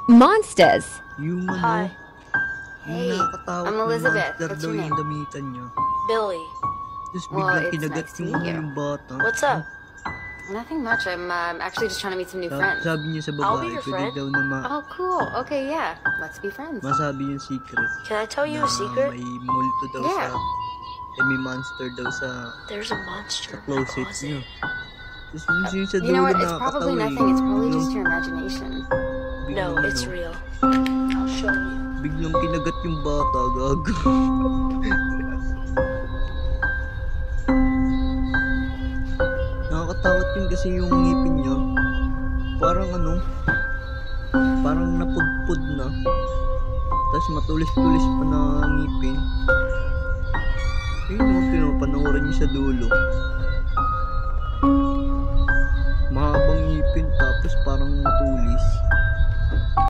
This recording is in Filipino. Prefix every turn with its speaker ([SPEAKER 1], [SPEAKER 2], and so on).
[SPEAKER 1] Monsters.
[SPEAKER 2] Yung
[SPEAKER 3] Hi.
[SPEAKER 2] yung
[SPEAKER 3] Hey,
[SPEAKER 2] nakakatakot
[SPEAKER 3] I'm
[SPEAKER 2] na
[SPEAKER 3] Elizabeth.
[SPEAKER 2] monster
[SPEAKER 3] What's
[SPEAKER 2] daw
[SPEAKER 3] your
[SPEAKER 2] yung
[SPEAKER 3] name?
[SPEAKER 2] damitan niya.
[SPEAKER 3] Billy.
[SPEAKER 2] Tapos
[SPEAKER 3] Well,
[SPEAKER 2] biglang
[SPEAKER 3] it's
[SPEAKER 2] kinagat
[SPEAKER 3] nice to
[SPEAKER 2] yung,
[SPEAKER 3] meet you.
[SPEAKER 2] yung bata.
[SPEAKER 3] What's up? Nothing much. I'm actually just trying to meet some new friends.
[SPEAKER 2] Sabi niya sa
[SPEAKER 3] I'll be
[SPEAKER 2] babae,
[SPEAKER 3] your
[SPEAKER 2] pwede
[SPEAKER 3] friend.
[SPEAKER 2] daw na
[SPEAKER 3] Oh, cool. Okay, yeah. Let's be friends.
[SPEAKER 2] masabi yung secret.
[SPEAKER 3] Can I tell you
[SPEAKER 2] Na
[SPEAKER 3] a secret?
[SPEAKER 2] may multo daw
[SPEAKER 3] Yeah.
[SPEAKER 2] may monster daw sa
[SPEAKER 3] There's a monster in the
[SPEAKER 2] closet niya. Tapos yung sa
[SPEAKER 3] You know
[SPEAKER 2] dulo
[SPEAKER 3] what? It's probably
[SPEAKER 2] nakakatawa
[SPEAKER 3] nothing. It's probably
[SPEAKER 2] no?
[SPEAKER 3] just your imagination.
[SPEAKER 2] Biglang,
[SPEAKER 3] No, it's real. I'll show you.
[SPEAKER 2] biglang kinagat yung bata, gago. Nakakatakot yun kasi yung ngipin niya. Parang parang napudpud na. Tapos matulis-tulis pa na ngipin. Ayun pinapanoorin niya sa dulo. Mahabang ngipin tapos parang